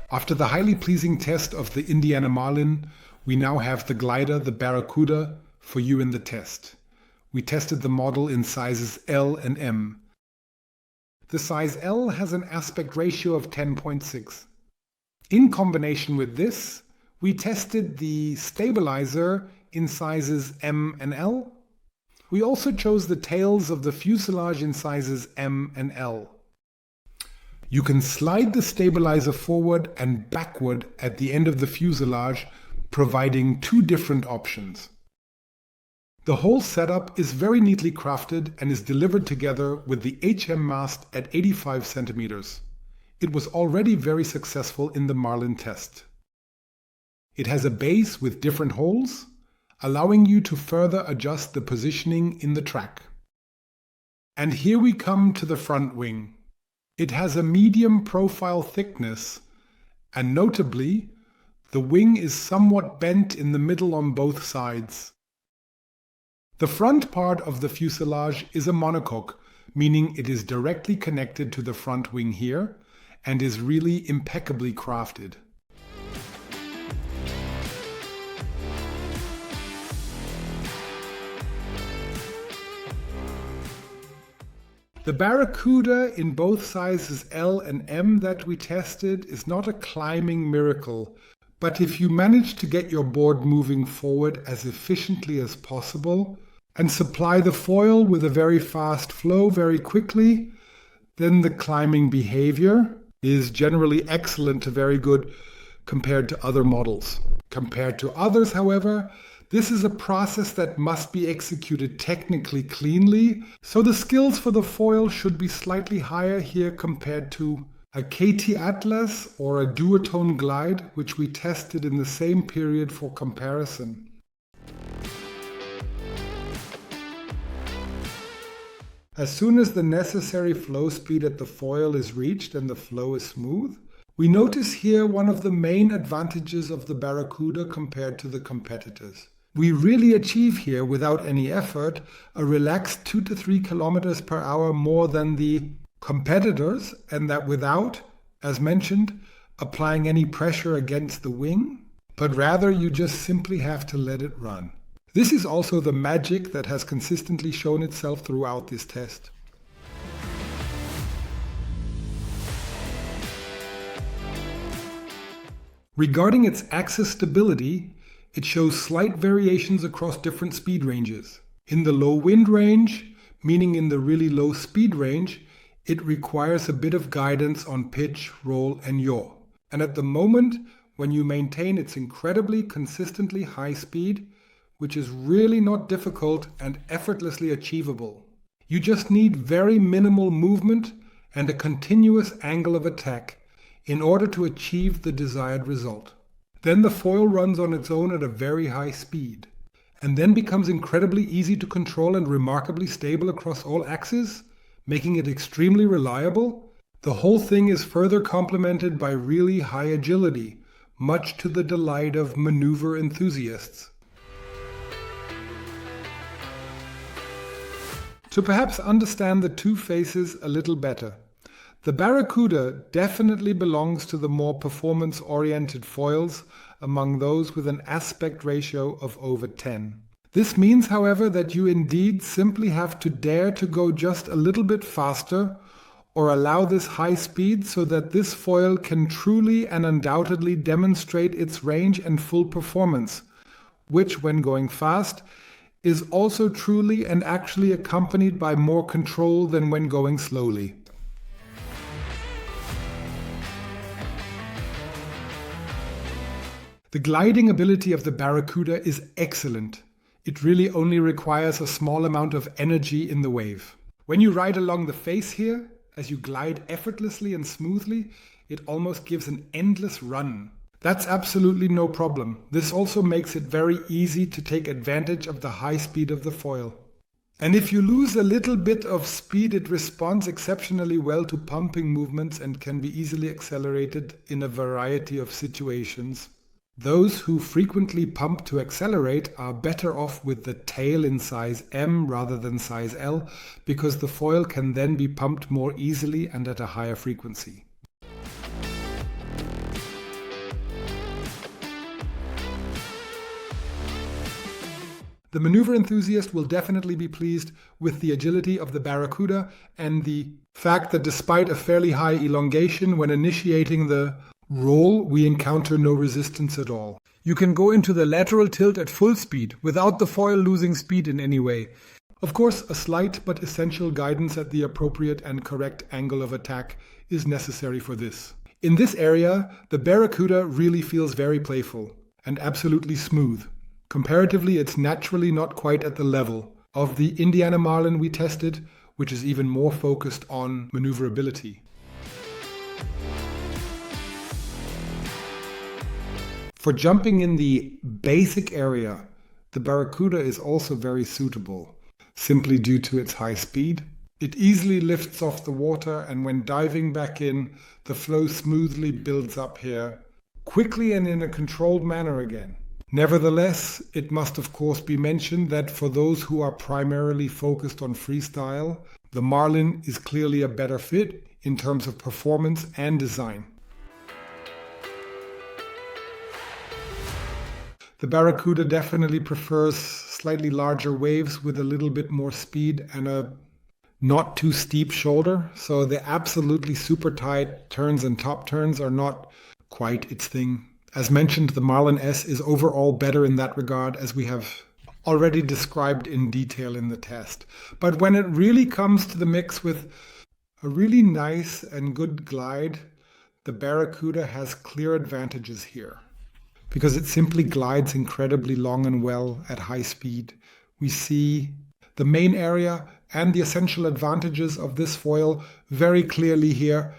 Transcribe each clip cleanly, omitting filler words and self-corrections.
After the highly pleasing test of the Indiana Marlin, we now have the glider, the Barracuda, for you in the test. We tested the model in sizes L and M. The size L has an aspect ratio of 10.6. In combination with this, we tested the stabilizer in sizes M and L. We also chose the tails of the fuselage in sizes M and L. You can slide the stabilizer forward and backward at the end of the fuselage, providing two different options. The whole setup is very neatly crafted and is delivered together with the HM mast at 85 centimeters. It was already very successful in the Marlin test. It has a base with different holes, allowing you to further adjust the positioning in the track. And here we come to the front wing. It has a medium profile thickness, and notably, the wing is somewhat bent in the middle on both sides. The front part of the fuselage is a monocoque, meaning it is directly connected to the front wing here and is really impeccably crafted. The Barracuda in both sizes L and M that we tested is not a climbing miracle, but if you manage to get your board moving forward as efficiently as possible and supply the foil with a very fast flow very quickly, then the climbing behavior is generally excellent to very good compared to other models. Compared to others, however, this is a process that must be executed technically cleanly, so the skills for the foil should be slightly higher here compared to a KT Atlas or a duotone glide, which we tested in the same period for comparison. As soon as the necessary flow speed at the foil is reached and the flow is smooth, we notice here one of the main advantages of the Barracuda compared to the competitors. We really achieve here, without any effort, a relaxed 2 to 3 kilometers per hour more than the competitors, and that without, as mentioned, applying any pressure against the wing, but rather you just simply have to let it run. This is also the magic that has consistently shown itself throughout this test. Regarding its axis stability, it shows slight variations across different speed ranges. In the low wind range, meaning in the really low speed range, it requires a bit of guidance on pitch, roll, and yaw. And at the moment, when you maintain its incredibly consistently high speed, which is really not difficult and effortlessly achievable, you just need very minimal movement and a continuous angle of attack in order to achieve the desired result. Then the foil runs on its own at a very high speed, and then becomes incredibly easy to control and remarkably stable across all axes, making it extremely reliable. The whole thing is further complemented by really high agility, much to the delight of maneuver enthusiasts. To perhaps understand the two faces a little better, the Barracuda definitely belongs to the more performance-oriented foils among those with an aspect ratio of over 10. This means, however, that you indeed simply have to dare to go just a little bit faster or allow this high speed so that this foil can truly and undoubtedly demonstrate its range and full performance, which, when going fast, is also truly and actually accompanied by more control than when going slowly. The gliding ability of the Barracuda is excellent. It really only requires a small amount of energy in the wave. When you ride along the face here, as you glide effortlessly and smoothly, it almost gives an endless run. That's absolutely no problem. This also makes it very easy to take advantage of the high speed of the foil. And if you lose a little bit of speed, it responds exceptionally well to pumping movements and can be easily accelerated in a variety of situations. Those who frequently pump to accelerate are better off with the tail in size M rather than size L, because the foil can then be pumped more easily and at a higher frequency. The maneuver enthusiast will definitely be pleased with the agility of the Barracuda and the fact that despite a fairly high elongation when initiating the roll, we encounter no resistance at all. You can go into the lateral tilt at full speed without the foil losing speed in any way. Of course, a slight but essential guidance at the appropriate and correct angle of attack is necessary for this. In this area, the Barracuda really feels very playful and absolutely smooth. Comparatively, it's naturally not quite at the level of the Indiana Marlin we tested, which is even more focused on maneuverability. For jumping in the basic area, the Barracuda is also very suitable, simply due to its high speed. It easily lifts off the water, and when diving back in, the flow smoothly builds up here, quickly and in a controlled manner again. Nevertheless, it must of course be mentioned that for those who are primarily focused on freestyle, the Marlin is clearly a better fit in terms of performance and design. The Barracuda definitely prefers slightly larger waves with a little bit more speed and a not too steep shoulder, so the absolutely super tight turns and top turns are not quite its thing. As mentioned, the Marlin S is overall better in that regard, as we have already described in detail in the test. But when it really comes to the mix with a really nice and good glide, the Barracuda has clear advantages here, because it simply glides incredibly long and well at high speed. We see the main area and the essential advantages of this foil very clearly here.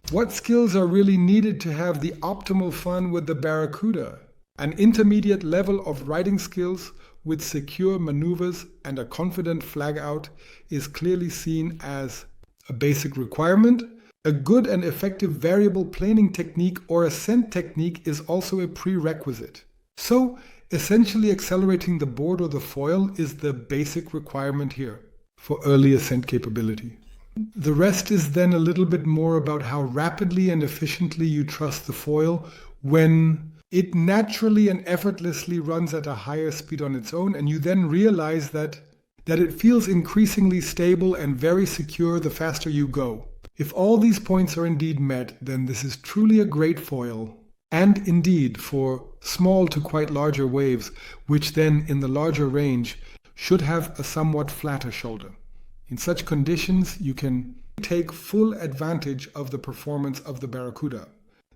What skills are really needed to have the optimal fun with the Barracuda? An intermediate level of riding skills with secure maneuvers and a confident flag out is clearly seen as a basic requirement. A good and effective variable planing technique or ascent technique is also a prerequisite. So, essentially accelerating the board or the foil is the basic requirement here for early ascent capability. The rest is then a little bit more about how rapidly and efficiently you trust the foil when it naturally and effortlessly runs at a higher speed on its own, and you then realize that it feels increasingly stable and very secure the faster you go. If all these points are indeed met, then this is truly a great foil, and indeed for small to quite larger waves, which then in the larger range should have a somewhat flatter shoulder. In such conditions, you can take full advantage of the performance of the Barracuda.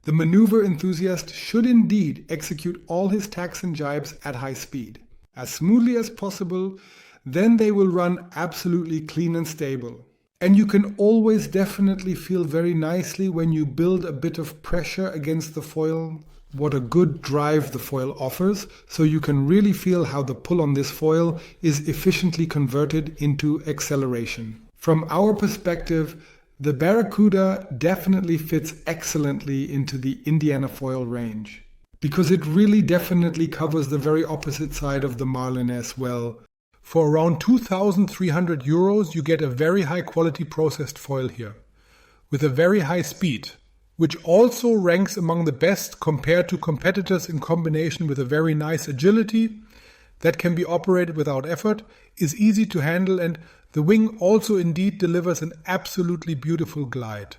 The maneuver enthusiast should indeed execute all his tacks and jibes at high speed, as smoothly as possible, then they will run absolutely clean and stable. And you can always definitely feel very nicely when you build a bit of pressure against the foil, what a good drive the foil offers, so you can really feel how the pull on this foil is efficiently converted into acceleration. From our perspective, the Barracuda definitely fits excellently into the Indiana foil range, because it really definitely covers the very opposite side of the Marlin as well. For around 2,300 euros, you get a very high quality processed foil here, with a very high speed, which also ranks among the best compared to competitors in combination with a very nice agility that can be operated without effort, is easy to handle, and the wing also indeed delivers an absolutely beautiful glide.